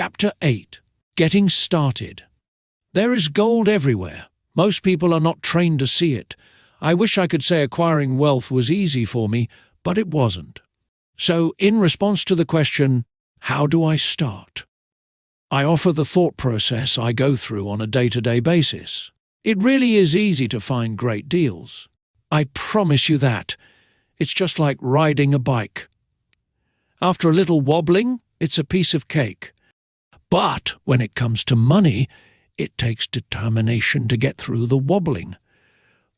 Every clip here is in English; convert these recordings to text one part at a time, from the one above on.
Chapter 8. Getting Started. There is gold everywhere. Most people are not trained to see it. I wish I could say acquiring wealth was easy for me, but it wasn't. So, in response to the question, how do I start? I offer the thought process I go through on a day-to-day basis. It really is easy to find great deals. I promise you that. It's just like riding a bike. After a little wobbling, it's a piece of cake. But when it comes to money, it takes determination to get through the wobbling.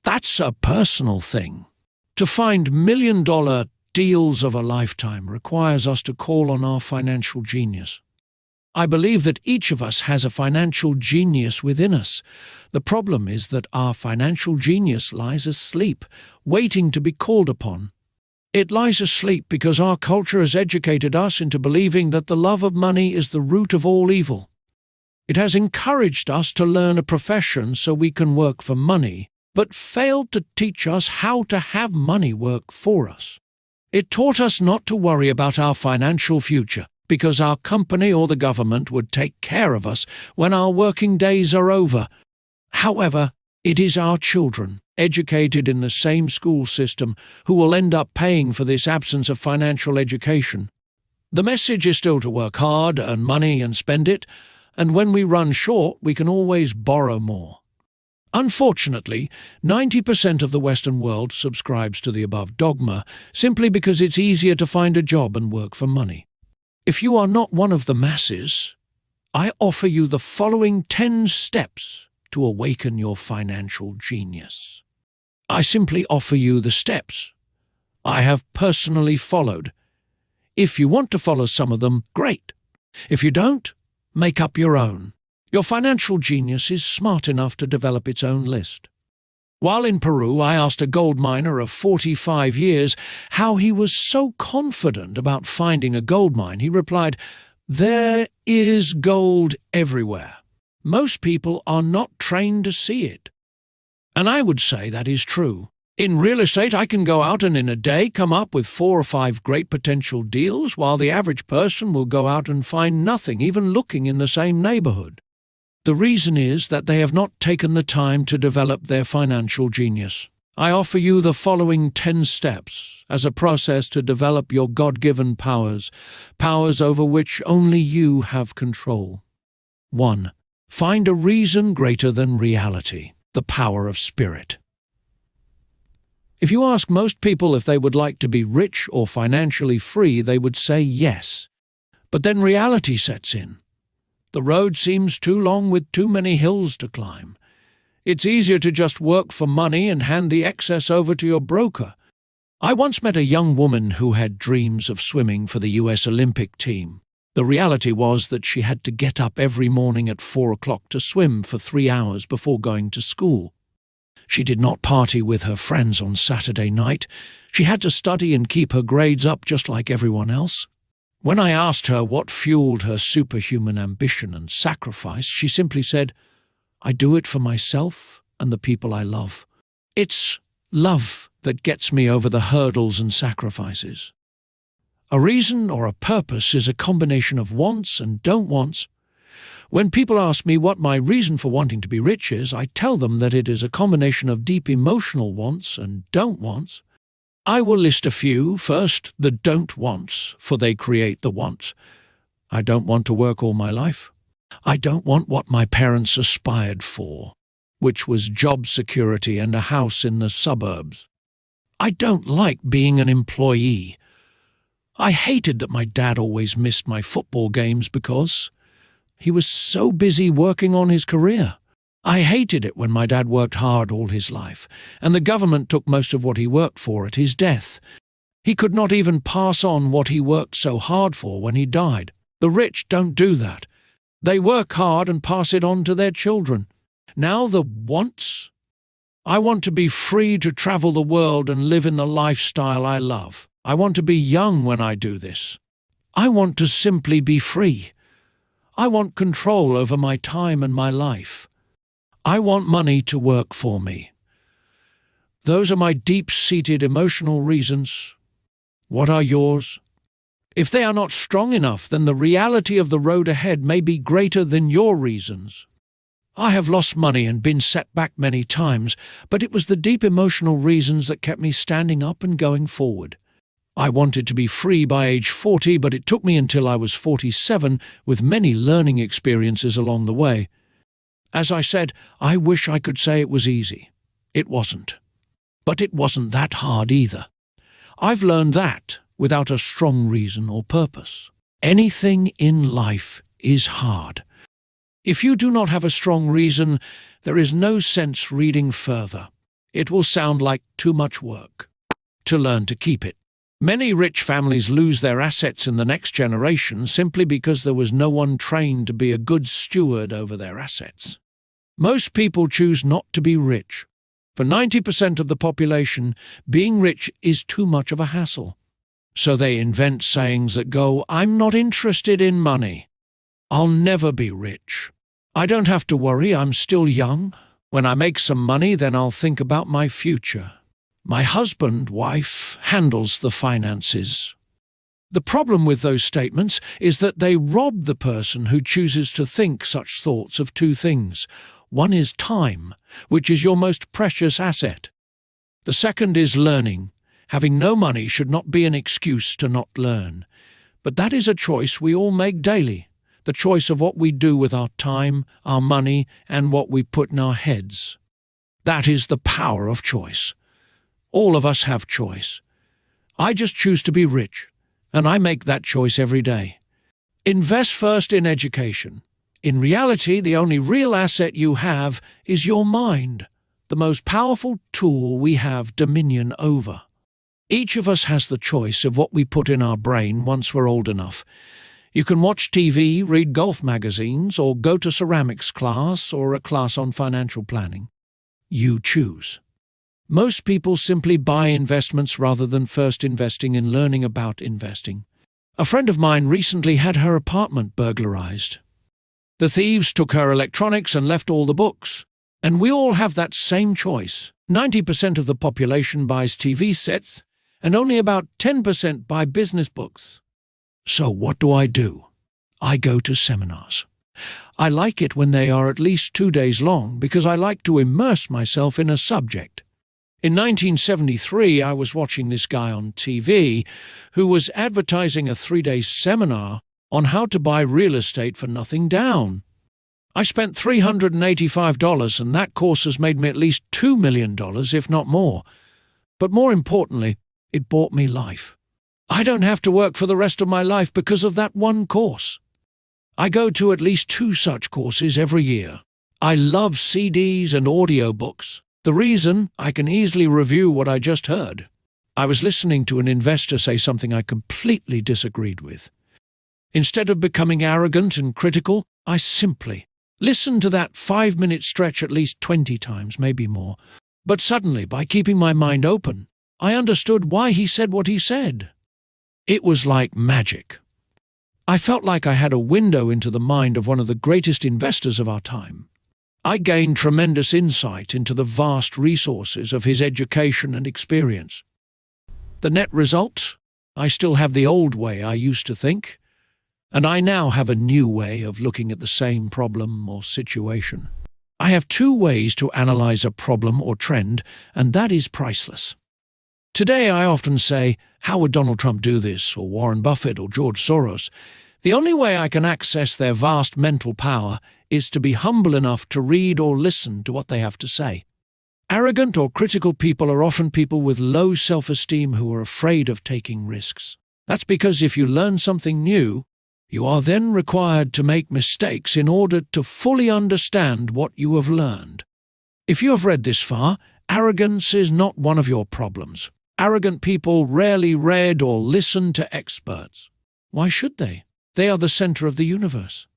That's a personal thing. To find million-dollar deals of a lifetime requires us to call on our financial genius. I believe that each of us has a financial genius within us. The problem is that our financial genius lies asleep, waiting to be called upon. It lies asleep because our culture has educated us into believing that the love of money is the root of all evil. It has encouraged us to learn a profession so we can work for money, but failed to teach us how to have money work for us. It taught us not to worry about our financial future, because our company or the government would take care of us when our working days are over. However, it is our children, educated in the same school system, who will end up paying for this absence of financial education. The message is still to work hard, earn money and spend it, and when we run short, we can always borrow more. Unfortunately, 90% of the Western world subscribes to the above dogma simply because it's easier to find a job and work for money. If you are not one of the masses, I offer you the following 10 steps to awaken your financial genius. I simply offer you the steps I have personally followed. If you want to follow some of them, great. If you don't, make up your own. Your financial genius is smart enough to develop its own list. While in Peru, I asked a gold miner of 45 years how he was so confident about finding a gold mine. He replied, "There is gold everywhere. Most people are not trained to see it." And I would say that is true. In real estate, I can go out and in a day come up with 4 or 5 great potential deals, while the average person will go out and find nothing, even looking in the same neighborhood. The reason is that they have not taken the time to develop their financial genius. I offer you the following 10 steps as a process to develop your God-given powers over which only you have control. 1. Find a reason greater than reality, the power of spirit. If you ask most people if they would like to be rich or financially free, they would say yes. But then reality sets in. The road seems too long with too many hills to climb. It's easier to just work for money and hand the excess over to your broker. I once met a young woman who had dreams of swimming for the US Olympic team. The reality was that she had to get up every morning at 4 o'clock to swim for 3 hours before going to school. She did not party with her friends on Saturday night. She had to study and keep her grades up just like everyone else. When I asked her what fueled her superhuman ambition and sacrifice, she simply said, "I do it for myself and the people I love. It's love that gets me over the hurdles and sacrifices." A reason or a purpose is a combination of wants and don't wants. When people ask me what my reason for wanting to be rich is, I tell them that it is a combination of deep emotional wants and don't wants. I will list a few. First, the don't wants, for they create the wants. I don't want to work all my life. I don't want what my parents aspired for, which was job security and a house in the suburbs. I don't like being an employee. I hated that my dad always missed my football games because he was so busy working on his career. I hated it when my dad worked hard all his life, and the government took most of what he worked for at his death. He could not even pass on what he worked so hard for when he died. The rich don't do that. They work hard and pass it on to their children. Now the wants. I want to be free to travel the world and live in the lifestyle I love. I want to be young when I do this. I want to simply be free. I want control over my time and my life. I want money to work for me. Those are my deep-seated emotional reasons. What are yours? If they are not strong enough, then the reality of the road ahead may be greater than your reasons. I have lost money and been set back many times, but it was the deep emotional reasons that kept me standing up and going forward. I wanted to be free by age 40, but it took me until I was 47, with many learning experiences along the way. As I said, I wish I could say it was easy. It wasn't. But it wasn't that hard either. I've learned that without a strong reason or purpose. Anything in life is hard. If you do not have a strong reason, there is no sense reading further. It will sound like too much work to learn to keep it. Many rich families lose their assets in the next generation simply because there was no one trained to be a good steward over their assets. Most people choose not to be rich. For 90% of the population, being rich is too much of a hassle. So they invent sayings that go, "I'm not interested in money. I'll never be rich. I don't have to worry, I'm still young. When I make some money, then I'll think about my future. My husband, wife, handles the finances." The problem with those statements is that they rob the person who chooses to think such thoughts of two things. One is time, which is your most precious asset. The second is learning. Having no money should not be an excuse to not learn. But that is a choice we all make daily. The choice of what we do with our time, our money, and what we put in our heads. That is the power of choice. All of us have choice. I just choose to be rich, and I make that choice every day. Invest first in education. In reality, the only real asset you have is your mind, the most powerful tool we have dominion over. Each of us has the choice of what we put in our brain once we're old enough. You can watch TV, read golf magazines, or go to ceramics class or a class on financial planning. You choose. Most people simply buy investments rather than first investing in learning about investing. A friend of mine recently had her apartment burglarized. The thieves took her electronics and left all the books. And we all have that same choice. 90% of the population buys TV sets, and only about 10% buy business books. So what do? I go to seminars. I like it when they are at least 2 days long because I like to immerse myself in a subject. In 1973, I was watching this guy on TV who was advertising a 3-day seminar on how to buy real estate for nothing down. I spent $385, and that course has made me at least $2 million, if not more. But more importantly, it bought me life. I don't have to work for the rest of my life because of that one course. I go to at least 2 such courses every year. I love CDs and audiobooks. The reason, I can easily review what I just heard. I was listening to an investor say something I completely disagreed with. Instead of becoming arrogant and critical, I simply listened to that 5-minute stretch at least 20 times, maybe more. But suddenly, by keeping my mind open, I understood why he said what he said. It was like magic. I felt like I had a window into the mind of one of the greatest investors of our time. I gained tremendous insight into the vast resources of his education and experience. The net result? I still have the old way I used to think, and I now have a new way of looking at the same problem or situation. I have 2 ways to analyze a problem or trend, and that is priceless. Today I often say, how would Donald Trump do this, or Warren Buffett, or George Soros? The only way I can access their vast mental power is to be humble enough to read or listen to what they have to say. Arrogant or critical people are often people with low self-esteem who are afraid of taking risks. That's because if you learn something new, you are then required to make mistakes in order to fully understand what you have learned. If you have read this far, arrogance is not one of your problems. Arrogant people rarely read or listen to experts. Why should they? They are the center of the universe.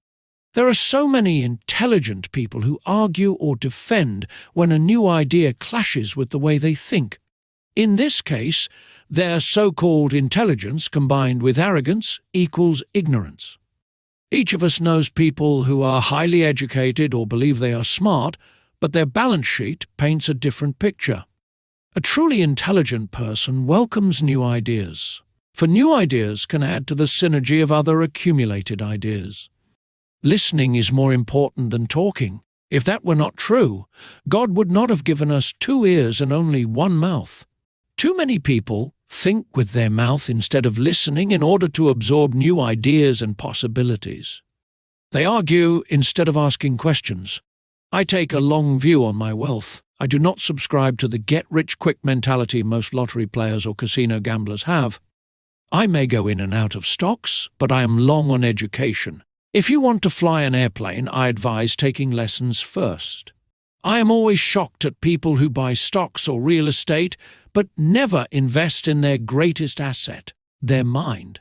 There are so many intelligent people who argue or defend when a new idea clashes with the way they think. In this case, their so-called intelligence combined with arrogance equals ignorance. Each of us knows people who are highly educated or believe they are smart, but their balance sheet paints a different picture. A truly intelligent person welcomes new ideas. For new ideas can add to the synergy of other accumulated ideas. Listening is more important than talking. If that were not true, God would not have given us 2 ears and only 1 mouth. Too many people think with their mouth instead of listening in order to absorb new ideas and possibilities. They argue instead of asking questions. I take a long view on my wealth. I do not subscribe to the get-rich-quick mentality most lottery players or casino gamblers have. I may go in and out of stocks, but I am long on education. If you want to fly an airplane, I advise taking lessons first. I am always shocked at people who buy stocks or real estate, but never invest in their greatest asset, their mind.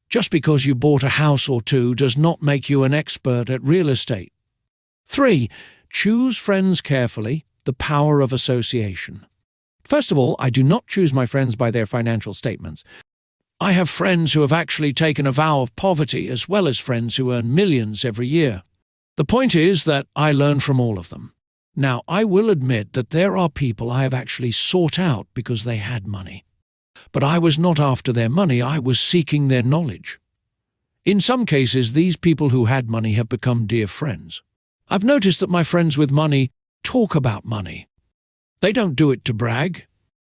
Just because you bought a house or 2 does not make you an expert at real estate. 3. Choose friends carefully, the power of association. First of all, I do not choose my friends by their financial statements. I have friends who have actually taken a vow of poverty as well as friends who earn millions every year. The point is that I learn from all of them. Now, I will admit that there are people I have actually sought out because they had money. But I was not after their money, I was seeking their knowledge. In some cases, these people who had money have become dear friends. I've noticed that my friends with money talk about money. They don't do it to brag.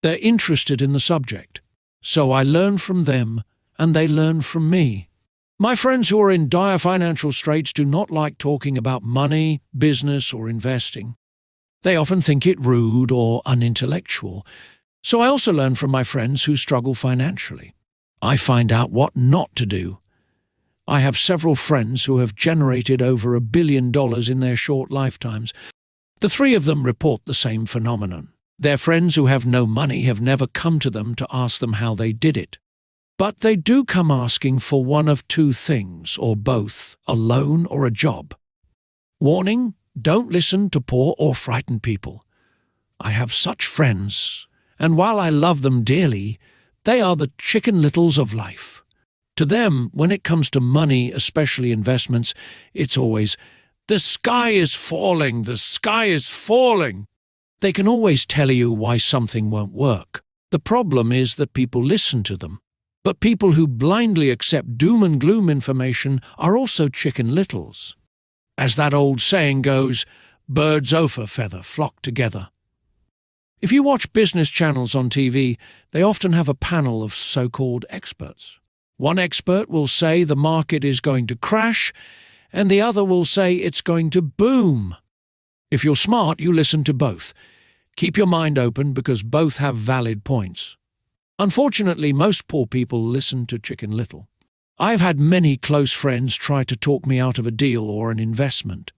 They're interested in the subject. So I learn from them, and they learn from me. My friends who are in dire financial straits do not like talking about money, business, or investing. They often think it rude or unintellectual. So I also learn from my friends who struggle financially. I find out what not to do. I have several friends who have generated over $1 billion in their short lifetimes. The 3 of them report the same phenomenon. Their friends who have no money have never come to them to ask them how they did it. But they do come asking for one of 2 things, or both, a loan or a job. Warning, don't listen to poor or frightened people. I have such friends, and while I love them dearly, they are the Chicken Littles of life. To them, when it comes to money, especially investments, it's always, "The sky is falling, the sky is falling." They can always tell you why something won't work. The problem is that people listen to them. But people who blindly accept doom and gloom information are also chicken littles. As that old saying goes, birds of a feather flock together. If you watch business channels on TV, they often have a panel of so-called experts. One expert will say the market is going to crash, and the other will say it's going to boom. If you're smart, you listen to both. Keep your mind open because both have valid points. Unfortunately, most poor people listen to Chicken Little. I've had many close friends try to talk me out of a deal or an investment.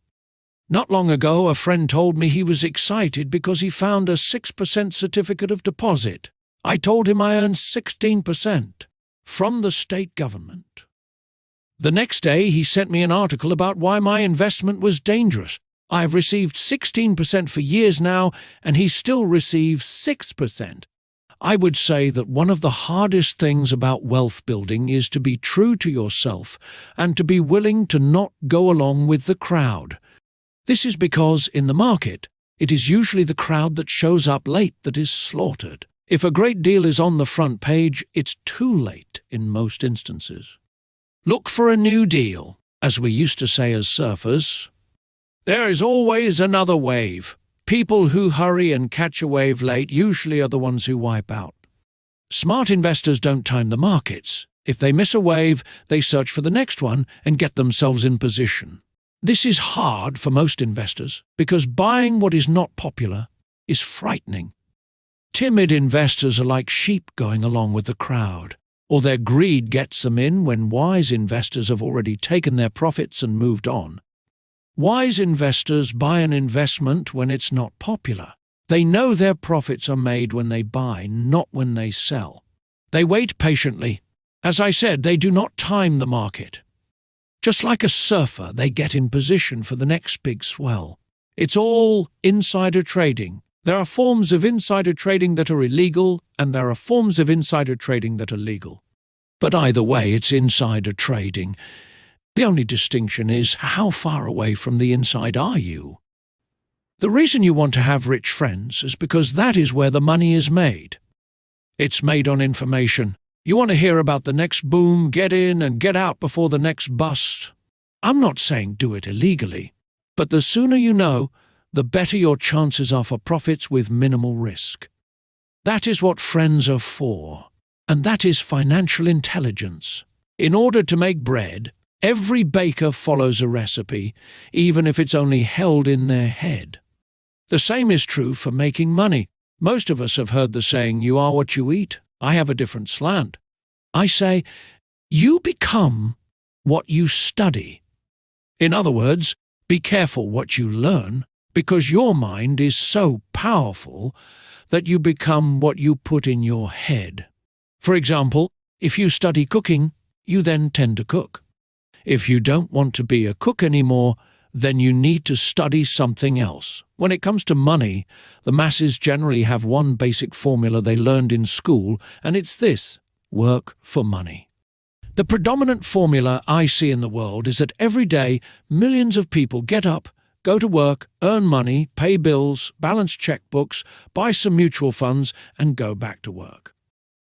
Not long ago, a friend told me he was excited because he found a 6% certificate of deposit. I told him I earned 16% from the state government. The next day, he sent me an article about why my investment was dangerous. I've received 16% for years now, and he still receives 6%. I would say that one of the hardest things about wealth building is to be true to yourself and to be willing to not go along with the crowd. This is because, in the market, it is usually the crowd that shows up late that is slaughtered. If a great deal is on the front page, it's too late in most instances. Look for a new deal, as we used to say as surfers. There is always another wave. People who hurry and catch a wave late usually are the ones who wipe out. Smart investors don't time the markets. If they miss a wave, they search for the next one and get themselves in position. This is hard for most investors because buying what is not popular is frightening. Timid investors are like sheep going along with the crowd, or their greed gets them in when wise investors have already taken their profits and moved on. Wise investors buy an investment when it's not popular. They know their profits are made when they buy, not when they sell. They wait patiently. As I said, they do not time the market. Just like a surfer, they get in position for the next big swell. It's all insider trading. There are forms of insider trading that are illegal, and there are forms of insider trading that are legal. But either way, it's insider trading. The only distinction is how far away from the inside are you? The reason you want to have rich friends is because that is where the money is made. It's made on information. You want to hear about the next boom, get in and get out before the next bust. I'm not saying do it illegally, but the sooner you know, the better your chances are for profits with minimal risk. That is what friends are for, and that is financial intelligence. In order to make bread, every baker follows a recipe, even if it's only held in their head. The same is true for making money. Most of us have heard the saying, "You are what you eat." I have a different slant. I say, you become what you study. In other words, be careful what you learn, because your mind is so powerful that you become what you put in your head. For example, if you study cooking, you then tend to cook. If you don't want to be a cook anymore, then you need to study something else. When it comes to money, the masses generally have one basic formula they learned in school, and it's this: work for money. The predominant formula I see in the world is that every day millions of people get up, go to work, earn money, pay bills, balance checkbooks, buy some mutual funds, and go back to work.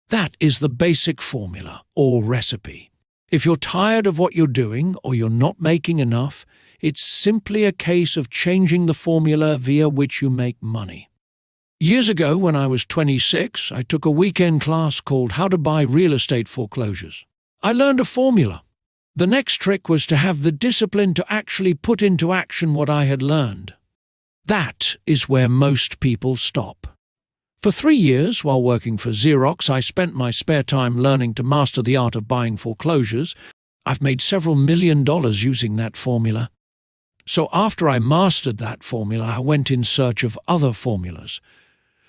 That is the basic formula, or recipe. If you're tired of what you're doing or you're not making enough, it's simply a case of changing the formula via which you make money. Years ago, when I was 26, I took a weekend class called How to Buy Real Estate Foreclosures. I learned a formula. The next trick was to have the discipline to actually put into action what I had learned. That is where most people stop. For 3 years, while working for Xerox, I spent my spare time learning to master the art of buying foreclosures. I've made several $1 million using that formula. So after I mastered that formula, I went in search of other formulas.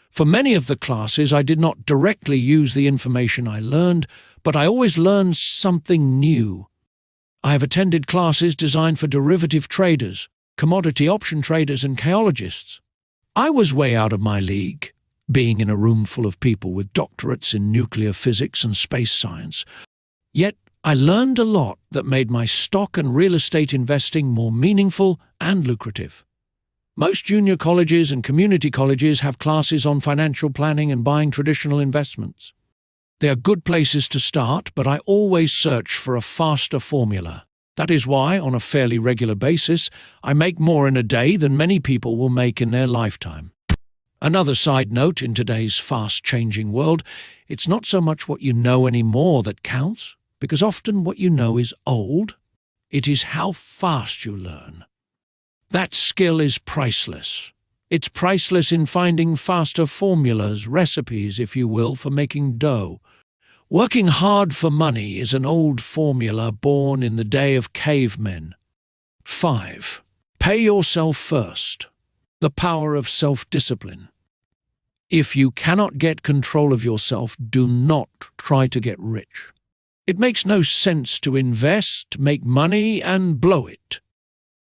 For many of the classes, I did not directly use the information I learned, but I always learned something new. I have attended classes designed for derivative traders, commodity option traders, and chaologists. I was way out of my league, being in a room full of people with doctorates in nuclear physics and space science. Yet I learned a lot that made my stock and real estate investing more meaningful and lucrative. Most junior colleges and community colleges have classes on financial planning and buying traditional investments. They are good places to start, but I always search for a faster formula. That is why, on a fairly regular basis, I make more in a day than many people will make in their lifetime. Another side note, in today's fast-changing world, it's not so much what you know anymore that counts, because often what you know is old. It is how fast you learn. That skill is priceless. It's priceless in finding faster formulas, recipes, if you will, for making dough. Working hard for money is an old formula born in the day of cavemen. 5. Pay yourself first. The power of self-discipline. If you cannot get control of yourself, do not try to get rich. It makes no sense to invest, make money, and blow it.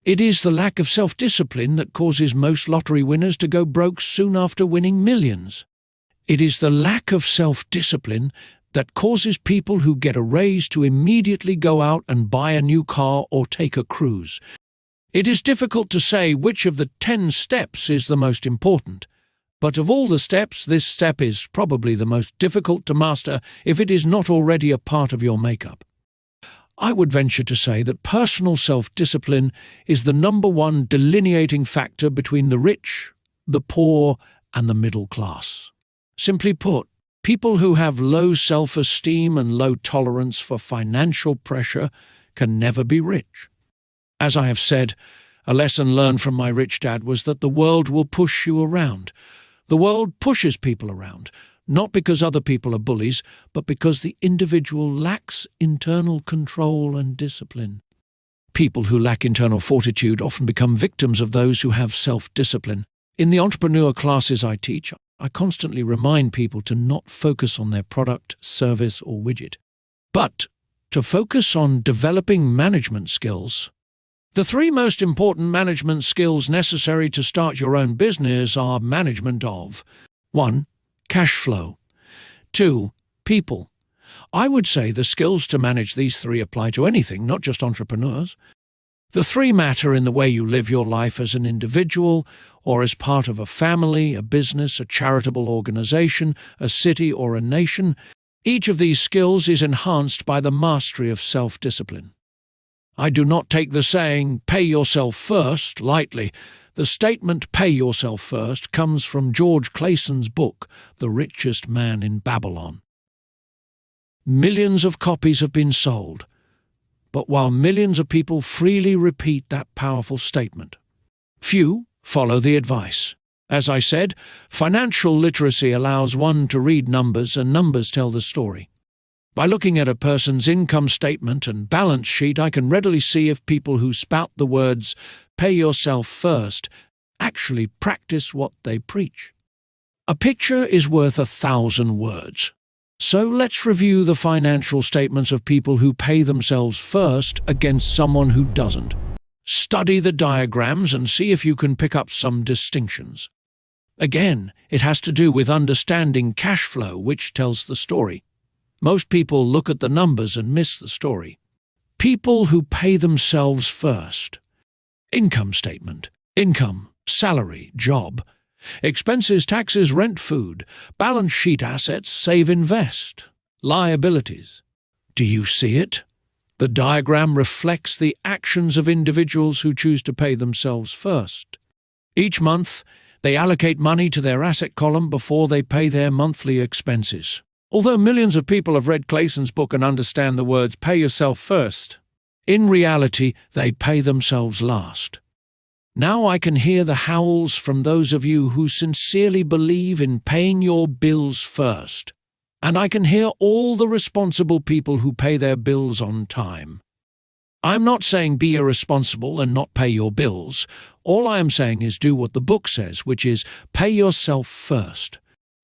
It is the lack of self-discipline that causes most lottery winners to go broke soon after winning millions. It is the lack of self-discipline that causes people who get a raise to immediately go out and buy a new car or take a cruise. It is difficult to say which of the 10 steps is the most important, but of all the steps, this step is probably the most difficult to master if it is not already a part of your makeup. I would venture to say that personal self-discipline is the #1 delineating factor between the rich, the poor, and the middle class. Simply put, people who have low self-esteem and low tolerance for financial pressure can never be rich. As I have said, a lesson learned from my rich dad was that the world will push you around. The world pushes people around, not because other people are bullies, but because the individual lacks internal control and discipline. People who lack internal fortitude often become victims of those who have self-discipline. In the entrepreneur classes I teach, I constantly remind people to not focus on their product, service, or widget, but to focus on developing management skills. The 3 most important management skills necessary to start your own business are management of 1. Cash flow. 2. People. I would say the skills to manage these 3 apply to anything, not just entrepreneurs. The 3 matter in the way you live your life as an individual or as part of a family, a business, a charitable organization, a city, or a nation. Each of these skills is enhanced by the mastery of self-discipline. I do not take the saying, "pay yourself first," lightly. The statement, "pay yourself first," comes from George Clayson's book, The Richest Man in Babylon. Millions of copies have been sold, but while millions of people freely repeat that powerful statement, few follow the advice. As I said, financial literacy allows one to read numbers, and numbers tell the story. By looking at a person's income statement and balance sheet, I can readily see if people who spout the words, "pay yourself first," actually practice what they preach. A picture is worth 1,000 words. So let's review the financial statements of people who pay themselves first against someone who doesn't. Study the diagrams and see if you can pick up some distinctions. Again, it has to do with understanding cash flow, which tells the story. Most people look at the numbers and miss the story. People who pay themselves first. Income statement. Income, salary, job. Expenses, taxes, rent, food. Balance sheet, assets, save, invest. Liabilities. Do you see it? The diagram reflects the actions of individuals who choose to pay themselves first. Each month, they allocate money to their asset column before they pay their monthly expenses. Although millions of people have read Clayson's book and understand the words "pay yourself first," in reality, they pay themselves last. Now I can hear the howls from those of you who sincerely believe in paying your bills first. And I can hear all the responsible people who pay their bills on time. I'm not saying be irresponsible and not pay your bills. All I am saying is do what the book says, which is pay yourself first.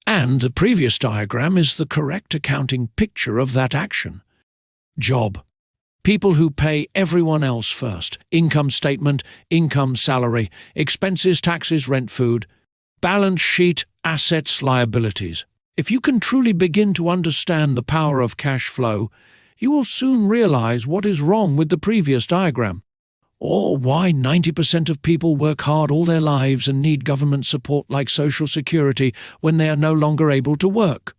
And the previous diagram is the correct accounting picture of that action. Job. People who pay everyone else first. Income statement, income, salary, expenses, taxes, rent, food. Balance sheet, assets, liabilities. If you can truly begin to understand the power of cash flow, you will soon realize what is wrong with the previous diagram, or why 90% of people work hard all their lives and need government support like Social Security when they are no longer able to work.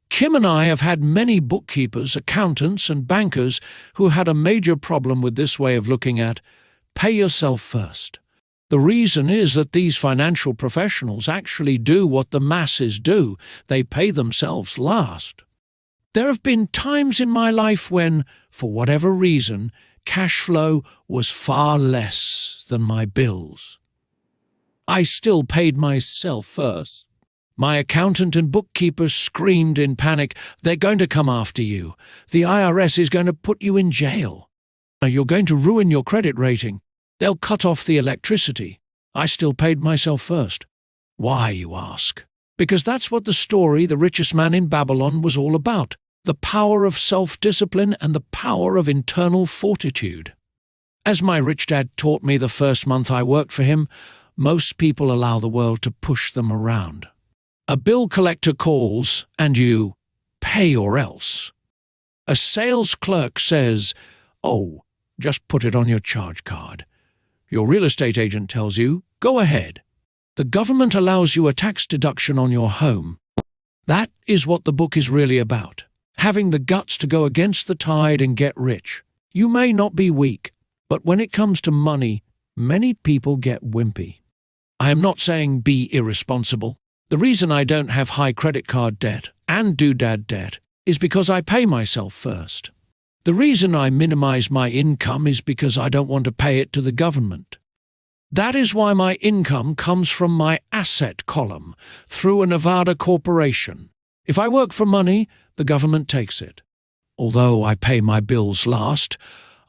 Kim and I have had many bookkeepers, accountants, and bankers who had a major problem with this way of looking at pay yourself first. The reason is that these financial professionals actually do what the masses do. They pay themselves last. There have been times in my life when, for whatever reason, cash flow was far less than my bills. I still paid myself first. My accountant and bookkeeper screamed in panic, "They're going to come after you. The IRS is going to put you in jail. You're going to ruin your credit rating. They'll cut off the electricity." I still paid myself first. Why, you ask? Because that's what the story The Richest Man in Babylon was all about. The power of self-discipline and the power of internal fortitude. As my rich dad taught me the first month I worked for him, most people allow the world to push them around. A bill collector calls, and you pay or else. A sales clerk says, "Oh, just put it on your charge card." Your real estate agent tells you, "Go ahead." The government allows you a tax deduction on your home. That is what the book is really about. Having the guts to go against the tide and get rich. You may not be weak, but when it comes to money, many people get wimpy. I am not saying be irresponsible. The reason I don't have high credit card debt and doodad debt is because I pay myself first. The reason I minimize my income is because I don't want to pay it to the government. That is why my income comes from my asset column through a Nevada corporation. If I work for money, the government takes it. Although I pay my bills last,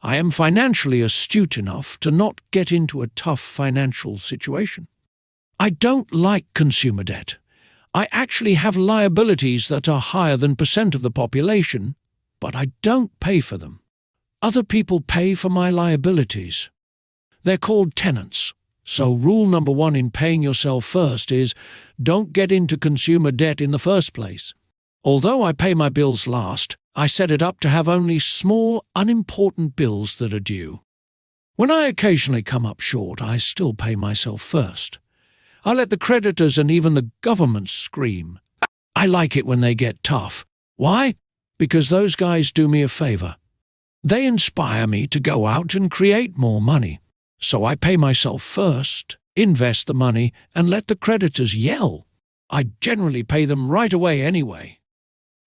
I am financially astute enough to not get into a tough financial situation. I don't like consumer debt. I actually have liabilities that are higher than % of the population, but I don't pay for them. Other people pay for my liabilities. They're called tenants. So rule number 1 in paying yourself first is don't get into consumer debt in the first place. Although I pay my bills last, I set it up to have only small, unimportant bills that are due. When I occasionally come up short, I still pay myself first. I let the creditors and even the government scream. I like it when they get tough. Why? because those guys do me a favor. They inspire me to go out and create more money. So I pay myself first, invest the money, and let the creditors yell. I generally pay them right away anyway.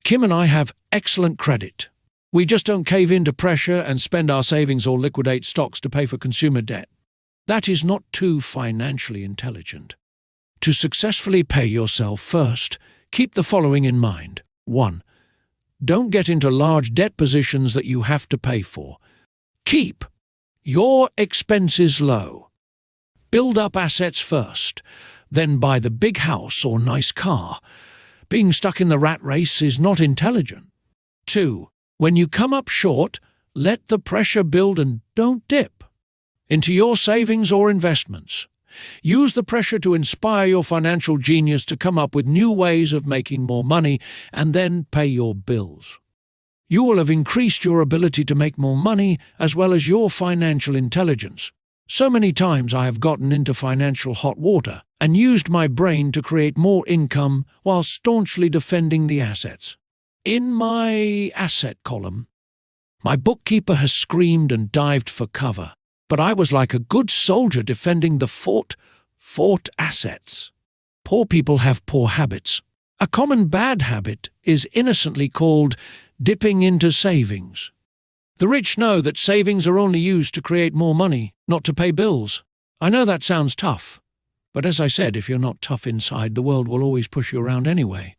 Kim and I have excellent credit. We just don't cave into pressure and spend our savings or liquidate stocks to pay for consumer debt. That is not too financially intelligent. To successfully pay yourself first, keep the following in mind. 1. Don't get into large debt positions that you have to pay for. Keep your expenses low. Build up assets first, then buy the big house or nice car. Being stuck in the rat race is not intelligent. 2. When you come up short, let the pressure build and don't dip into your savings or investments. Use the pressure to inspire your financial genius to come up with new ways of making more money and then pay your bills. You will have increased your ability to make more money as well as your financial intelligence. So many times I have gotten into financial hot water and used my brain to create more income while staunchly defending the assets. In my asset column, my bookkeeper has screamed and dived for cover, but I was like a good soldier defending the fort assets. Poor people have poor habits. A common bad habit is innocently called dipping into savings. The rich know that savings are only used to create more money, not to pay bills. I know that sounds tough, but as I said, if you're not tough inside, the world will always push you around anyway.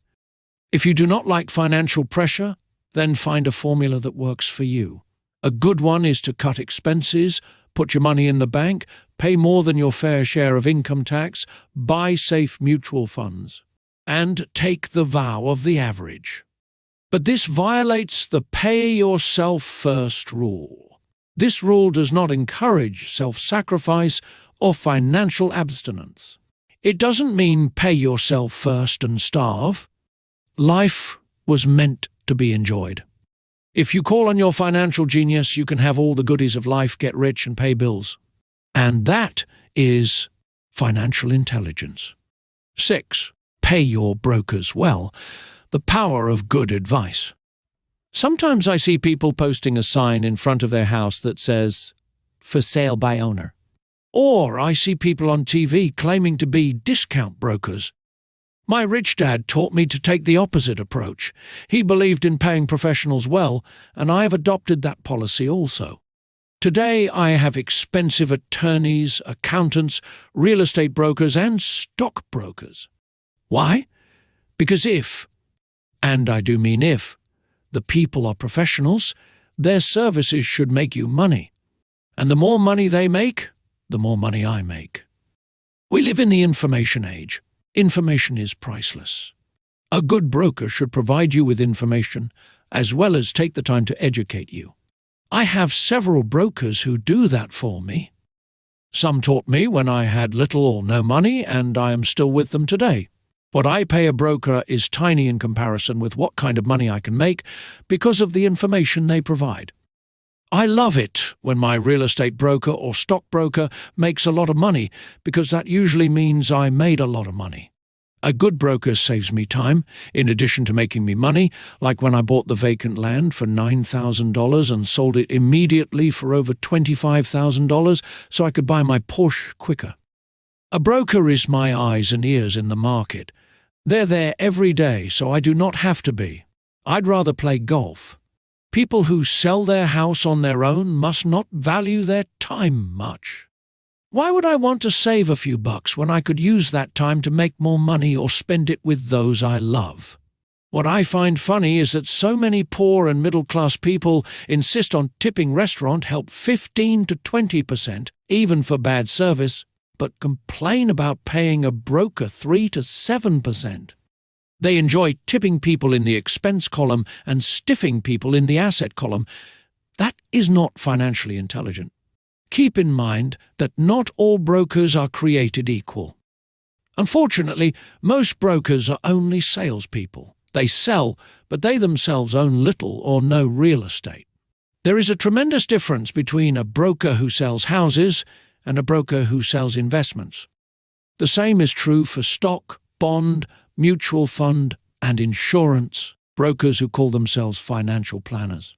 If you do not like financial pressure, then find a formula that works for you. A good one is to cut expenses, put your money in the bank, pay more than your fair share of income tax, buy safe mutual funds, and take the vow of the average. But this violates the pay yourself first rule. This rule does not encourage self-sacrifice or financial abstinence. It doesn't mean pay yourself first and starve. Life was meant to be enjoyed. If you call on your financial genius, you can have all the goodies of life, get rich, and pay bills. And that is financial intelligence. 6. Pay your brokers well. The power of good advice. Sometimes I see people posting a sign in front of their house that says, "For sale by owner." Or I see people on TV claiming to be discount brokers. My rich dad taught me to take the opposite approach. He believed in paying professionals well, and I have adopted that policy also. Today I have expensive attorneys, accountants, real estate brokers, and stockbrokers. Why? Because if, and I do mean if, the people are professionals, their services should make you money. And the more money they make, the more money I make. We live in the information age. Information is priceless. A good broker should provide you with information as well as take the time to educate you. I have several brokers who do that for me. Some taught me when I had little or no money, and I am still with them today. What I pay a broker is tiny in comparison with what kind of money I can make because of the information they provide. I love it when my real estate broker or stockbroker makes a lot of money because that usually means I made a lot of money. A good broker saves me time, in addition to making me money, like when I bought the vacant land for $9,000 and sold it immediately for over $25,000 so I could buy my Porsche quicker. A broker is my eyes and ears in the market. They're there every day, so I do not have to be. I'd rather play golf. People who sell their house on their own must not value their time much. Why would I want to save a few bucks when I could use that time to make more money or spend it with those I love? What I find funny is that so many poor and middle-class people insist on tipping restaurant help 15 to 20%, even for bad service, but complain about paying a broker 3 to 7%. They enjoy tipping people in the expense column and stiffing people in the asset column. That is not financially intelligent. Keep in mind that not all brokers are created equal. Unfortunately, most brokers are only salespeople. They sell, but they themselves own little or no real estate. There is a tremendous difference between a broker who sells houses and a broker who sells investments. The same is true for stock, bond, mutual fund, and insurance. brokers who call themselves financial planners.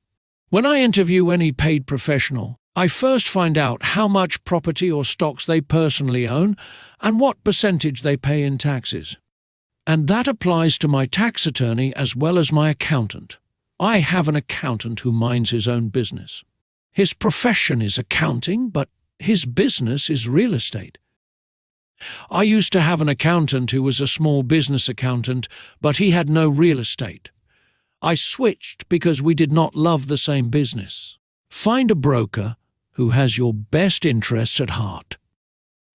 When I interview any paid professional, I first find out how much property or stocks they personally own and what percentage they pay in taxes. And that applies to my tax attorney as well as my accountant. I have an accountant who minds his own business. His profession is accounting, but his business is real estate. I used to have an accountant who was a small business accountant, but he had no real estate. I switched because we did not love the same business. Find a broker who has your best interests at heart.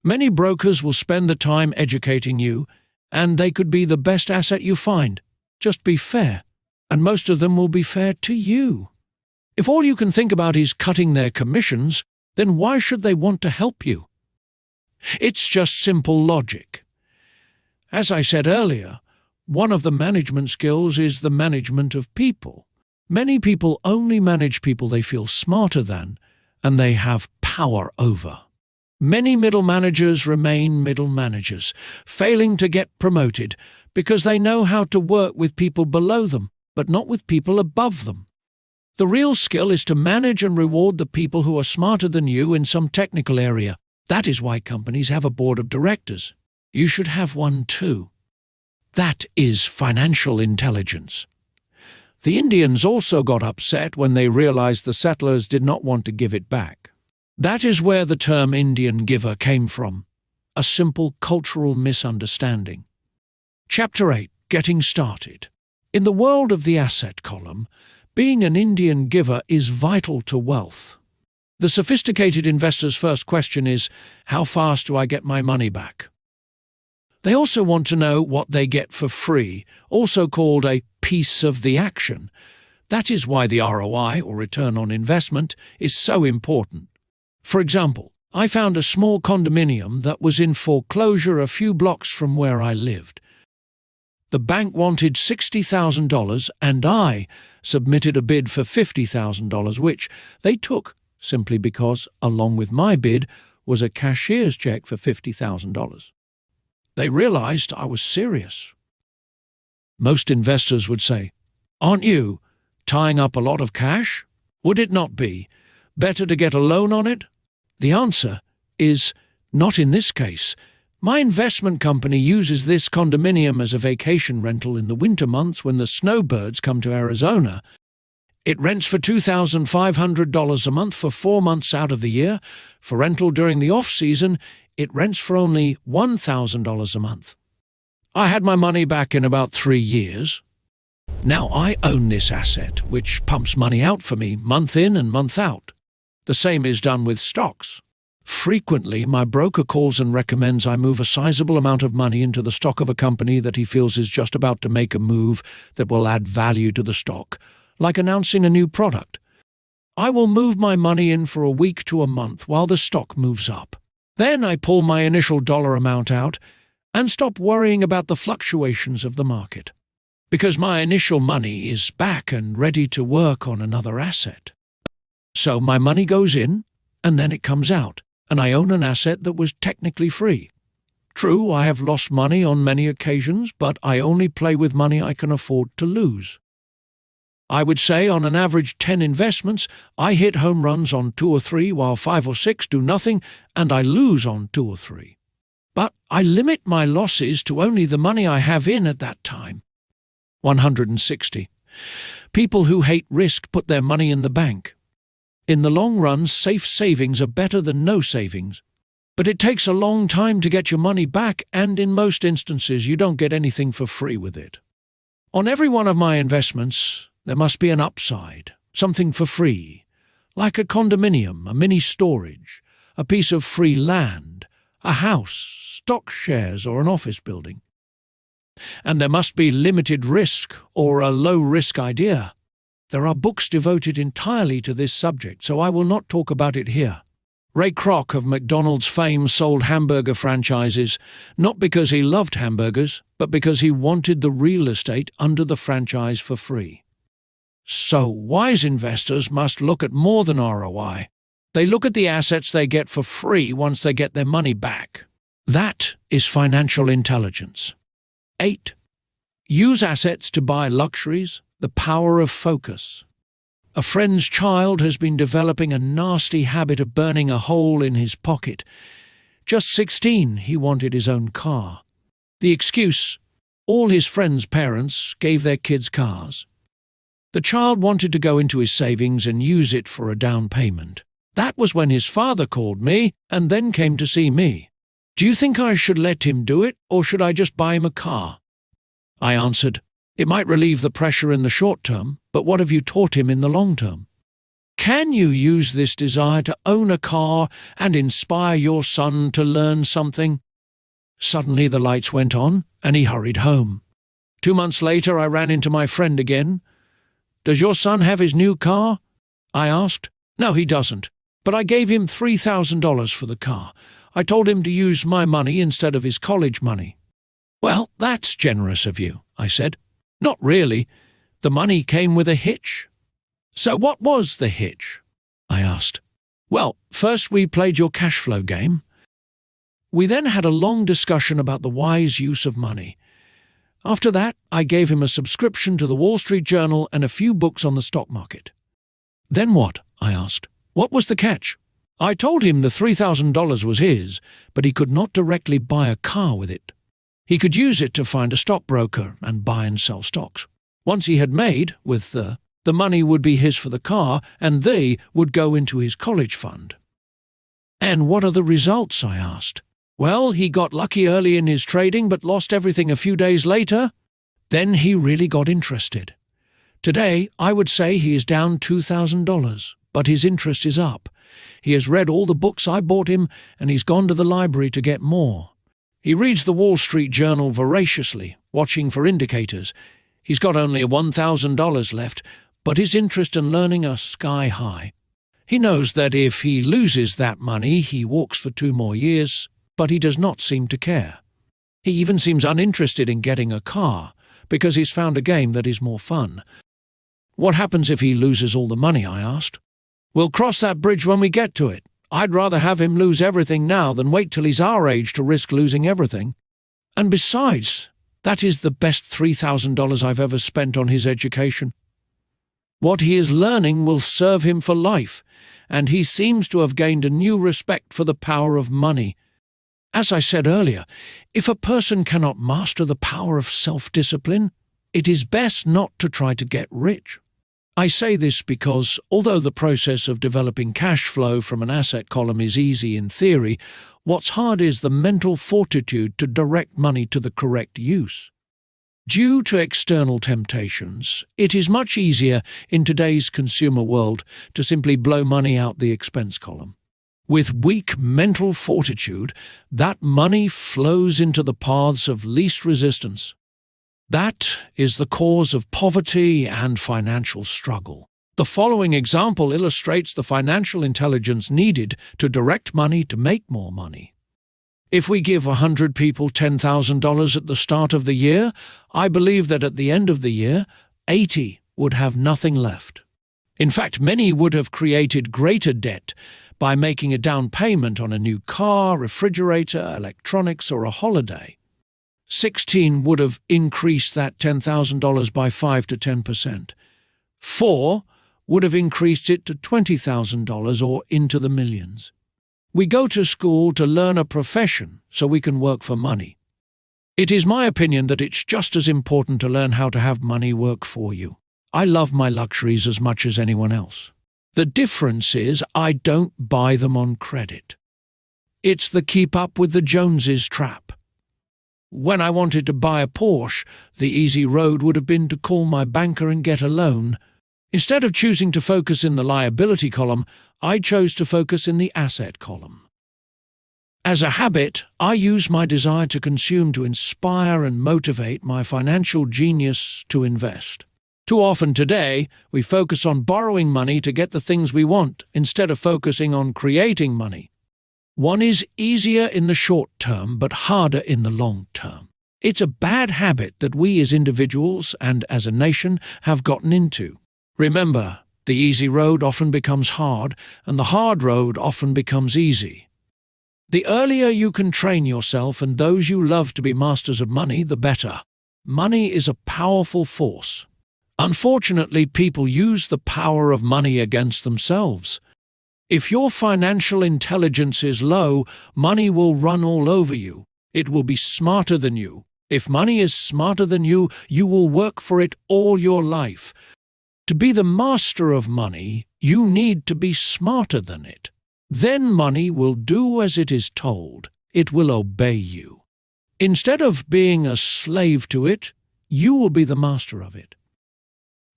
Many brokers will spend the time educating you, and they could be the best asset you find. Just be fair, and most of them will be fair to you. If all you can think about is cutting their commissions, then why should they want to help you? It's just simple logic. As I said earlier, one of the management skills is the management of people. Many people only manage people they feel smarter than and they have power over. Many middle managers remain middle managers, failing to get promoted because they know how to work with people below them, but not with people above them. The real skill is to manage and reward the people who are smarter than you in some technical area. That is why companies have a board of directors. You should have one too. That is financial intelligence. The Indians also got upset when they realized the settlers did not want to give it back. That is where the term Indian giver came from, a simple cultural misunderstanding. Chapter 8. Getting Started. In the world of the asset column, being an Indian giver is vital to wealth. The sophisticated investor's first question is, how fast do I get my money back? They also want to know what they get for free, also called a piece of the action. That is why the ROI, or return on investment, is so important. For example, I found a small condominium that was in foreclosure a few blocks from where I lived. The bank wanted $60,000 and I submitted a bid for $50,000, which they took simply because, along with my bid, was a cashier's check for $50,000. They realized I was serious. Most investors would say, "Aren't you tying up a lot of cash? Would it not be better to get a loan on it?" The answer is, not in this case. My investment company uses this condominium as a vacation rental in the winter months when the snowbirds come to Arizona. It rents for $2,500 a month for 4 months out of the year. For rental during the off-season, it rents for only $1,000 a month. I had my money back in about 3 years. Now I own this asset, which pumps money out for me month in and month out. The same is done with stocks. Frequently, my broker calls and recommends I move a sizable amount of money into the stock of a company that he feels is just about to make a move that will add value to the stock, like announcing a new product. I will move my money in for a week to a month while the stock moves up. Then I pull my initial dollar amount out and stop worrying about the fluctuations of the market, because my initial money is back and ready to work on another asset. So my money goes in, and then it comes out, and I own an asset that was technically free. True, I have lost money on many occasions, but I only play with money I can afford to lose. I would say on an average 10 investments, I hit home runs on 2 or 3, while 5 or 6 do nothing, and I lose on 2 or 3. But I limit my losses to only the money I have in at that time. 160. People who hate risk put their money in the bank. In the long run, safe savings are better than no savings. But it takes a long time to get your money back, and in most instances you don't get anything for free with it. On every one of my investments, there must be an upside, something for free, like a condominium, a mini storage, a piece of free land, a house, stock shares, or an office building. And there must be limited risk or a low-risk idea. There are books devoted entirely to this subject, so I will not talk about it here. Ray Kroc of McDonald's fame sold hamburger franchises, not because he loved hamburgers, but because he wanted the real estate under the franchise for free. So wise investors must look at more than ROI. They look at the assets they get for free once they get their money back. That is financial intelligence. 8. Use assets to buy luxuries The power of focus. A friend's child has been developing a nasty habit of burning a hole in his pocket. Just 16, he wanted his own car. The excuse: all his friends' parents gave their kids cars. The child wanted to go into his savings and use it for a down payment. That was when his father called me and then came to see me. Do you think I should let him do it, or should I just buy him a car? I answered, it might relieve the pressure in the short term, but what have you taught him in the long term? Can you use this desire to own a car and inspire your son to learn something? Suddenly the lights went on, and he hurried home. 2 months later I ran into my friend again. Does your son have his new car? I asked. No, he doesn't, but I gave him $3,000 for the car. I told him to use my money instead of his college money. Well, that's generous of you, I said. Not really. The money came with a hitch. So what was the hitch? I asked. Well, first we played your cash flow game. We then had a long discussion about the wise use of money. After that, I gave him a subscription to the Wall Street Journal and a few books on the stock market. Then what? I asked. What was the catch? I told him the $3,000 was his, but he could not directly buy a car with it. He could use it to find a stockbroker and buy and sell stocks. Once he had made, with the money would be his for the car, and they would go into his college fund. And what are the results? I asked. Well, he got lucky early in his trading but lost everything a few days later. Then he really got interested. Today, I would say he is down $2,000, but his interest is up. He has read all the books I bought him, and he's gone to the library to get more. He reads the Wall Street Journal voraciously, watching for indicators. He's got only $1,000 left, but his interest in learning are sky high. He knows that if he loses that money, he walks for 2 more years, but he does not seem to care. He even seems uninterested in getting a car, because he's found a game that is more fun. What happens if he loses all the money? I asked. We'll cross that bridge when we get to it. I'd rather have him lose everything now than wait till he's our age to risk losing everything. And besides, that is the best $3,000 I've ever spent on his education. What he is learning will serve him for life, and he seems to have gained a new respect for the power of money. As I said earlier, if a person cannot master the power of self-discipline, it is best not to try to get rich. I say this because, although the process of developing cash flow from an asset column is easy in theory, what's hard is the mental fortitude to direct money to the correct use. Due to external temptations, it is much easier in today's consumer world to simply blow money out the expense column. With weak mental fortitude, that money flows into the paths of least resistance. That is the cause of poverty and financial struggle. The following example illustrates the financial intelligence needed to direct money to make more money. If we give 100 people $10,000 at the start of the year, I believe that at the end of the year, 80 would have nothing left. In fact, many would have created greater debt by making a down payment on a new car, refrigerator, electronics, or a holiday. 16 would have increased that $10,000 by 5 to 10%. 4 would have increased it to $20,000 or into the millions. We go to school to learn a profession so we can work for money. It is my opinion that it's just as important to learn how to have money work for you. I love my luxuries as much as anyone else. The difference is I don't buy them on credit. It's the keep up with the Joneses trap. When I wanted to buy a Porsche, the easy road would have been to call my banker and get a loan. Instead of choosing to focus in the liability column, I chose to focus in the asset column. As a habit, I use my desire to consume to inspire and motivate my financial genius to invest. Too often today, we focus on borrowing money to get the things we want instead of focusing on creating money. One is easier in the short term but harder in the long term. It's a bad habit that we as individuals and as a nation have gotten into. Remember, the easy road often becomes hard, and the hard road often becomes easy. The earlier you can train yourself and those you love to be masters of money, the better. Money is a powerful force. Unfortunately, people use the power of money against themselves. If your financial intelligence is low, money will run all over you. It will be smarter than you. If money is smarter than you, you will work for it all your life. To be the master of money, you need to be smarter than it. Then money will do as it is told. It will obey you. Instead of being a slave to it, you will be the master of it.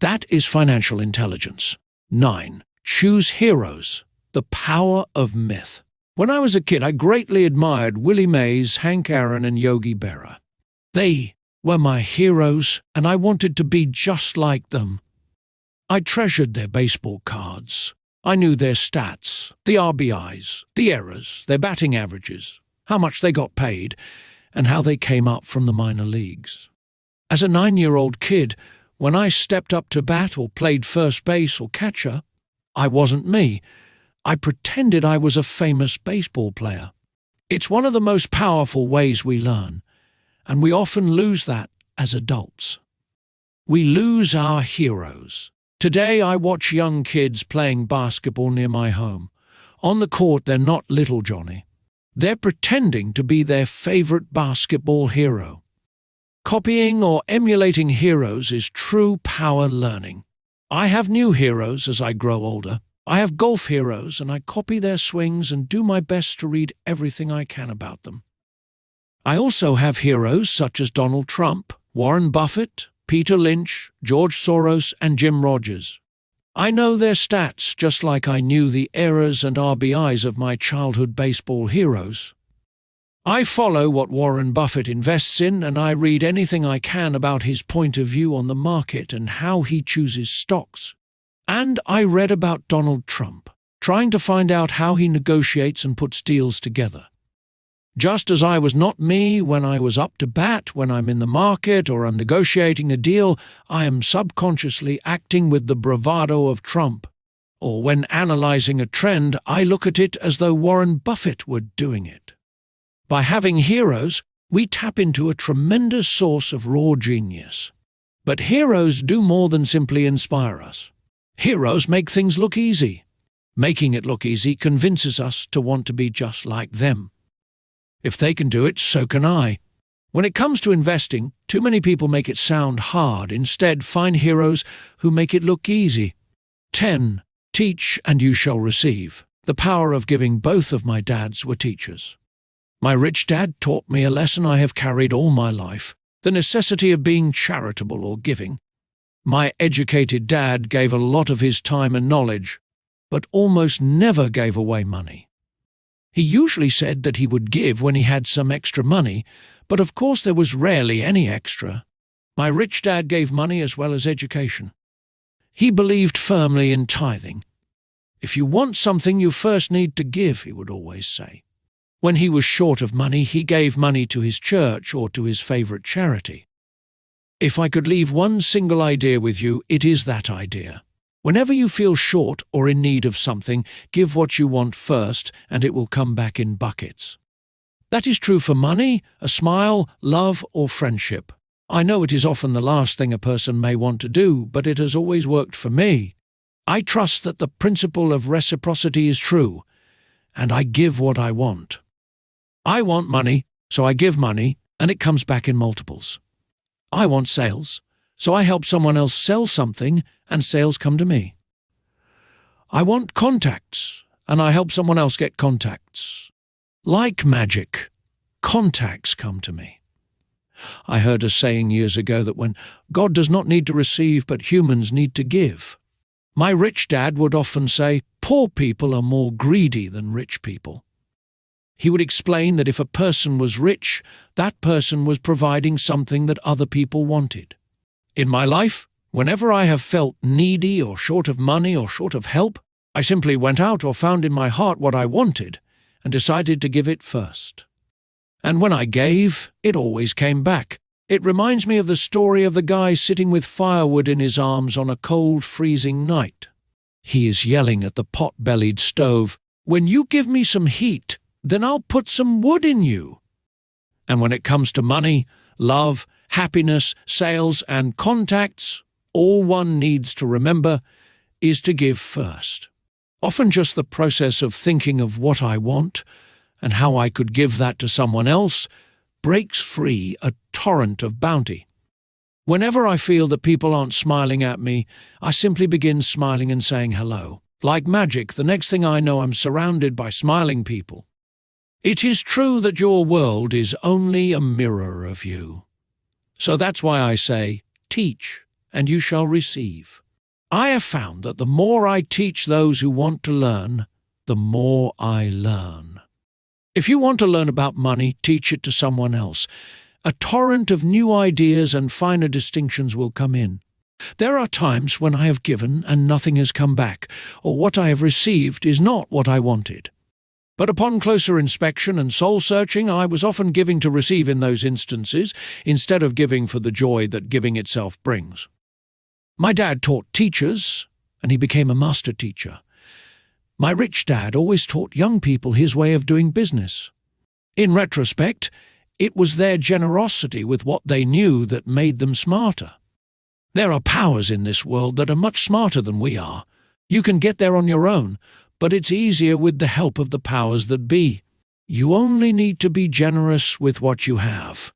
That is financial intelligence. 9. Choose heroes. The power of myth. When I was a kid, I greatly admired Willie Mays, Hank Aaron, and Yogi Berra. They were my heroes, and I wanted to be just like them. I treasured their baseball cards. I knew their stats, the RBIs, the errors, their batting averages, how much they got paid, and how they came up from the minor leagues. As a 9-year-old kid, when I stepped up to bat or played first base or catcher, I wasn't me. I pretended I was a famous baseball player. It's one of the most powerful ways we learn, and we often lose that as adults. We lose our heroes. Today I watch young kids playing basketball near my home. On the court they're not little Johnny. They're pretending to be their favorite basketball hero. Copying or emulating heroes is true power learning. I have new heroes as I grow older. I have golf heroes, and I copy their swings and do my best to read everything I can about them. I also have heroes such as Donald Trump, Warren Buffett, Peter Lynch, George Soros, and Jim Rogers. I know their stats just like I knew the errors and RBIs of my childhood baseball heroes. I follow what Warren Buffett invests in, and I read anything I can about his point of view on the market and how he chooses stocks. And I read about Donald Trump, trying to find out how he negotiates and puts deals together. Just as I was not me when I was up to bat, when I'm in the market or I'm negotiating a deal, I am subconsciously acting with the bravado of Trump. Or when analyzing a trend, I look at it as though Warren Buffett were doing it. By having heroes, we tap into a tremendous source of raw genius. But heroes do more than simply inspire us. Heroes make things look easy. Making it look easy convinces us to want to be just like them. If they can do it, so can I. When it comes to investing, too many people make it sound hard. Instead, find heroes who make it look easy. 10. Teach and you shall receive. The power of giving. Both of my dads were teachers. My rich dad taught me a lesson I have carried all my life, the necessity of being charitable or giving. My educated dad gave a lot of his time and knowledge, but almost never gave away money. He usually said that he would give when he had some extra money, but of course there was rarely any extra. My rich dad gave money as well as education. He believed firmly in tithing. If you want something, you first need to give, he would always say. When he was short of money, he gave money to his church or to his favorite charity. If I could leave one single idea with you, it is that idea. Whenever you feel short or in need of something, give what you want first, and it will come back in buckets. That is true for money, a smile, love, or friendship. I know it is often the last thing a person may want to do, but it has always worked for me. I trust that the principle of reciprocity is true, and I give what I want. I want money, so I give money, and it comes back in multiples. I want sales, so I help someone else sell something, and sales come to me. I want contacts, and I help someone else get contacts. Like magic, contacts come to me. I heard a saying years ago that when God does not need to receive, but humans need to give. My rich dad would often say, poor people are more greedy than rich people. He would explain that if a person was rich, that person was providing something that other people wanted. In my life, whenever I have felt needy or short of money or short of help, I simply went out or found in my heart what I wanted and decided to give it first. And when I gave, it always came back. It reminds me of the story of the guy sitting with firewood in his arms on a cold, freezing night. He is yelling at the pot-bellied stove, "When you give me some heat, then I'll put some wood in you." And when it comes to money, love, happiness, sales, and contacts, All one needs to remember is to give first. Often just the process of thinking of what I want and how I could give that to someone else breaks free a torrent of bounty. Whenever I feel that people aren't smiling at me, I simply begin smiling and saying hello. Like magic, the next thing I know, I'm surrounded by smiling people. It is true that your world is only a mirror of you. So that's why I say, teach, and you shall receive. I have found that the more I teach those who want to learn, the more I learn. If you want to learn about money, teach it to someone else. A torrent of new ideas and finer distinctions will come in. There are times when I have given and nothing has come back, or what I have received is not what I wanted. But upon closer inspection and soul-searching, I was often giving to receive in those instances, instead of giving for the joy that giving itself brings. My dad taught teachers, and he became a master teacher. My rich dad always taught young people his way of doing business. In retrospect, it was their generosity with what they knew that made them smarter. There are powers in this world that are much smarter than we are. You can get there on your own, but it's easier with the help of the powers that be. You only need to be generous with what you have.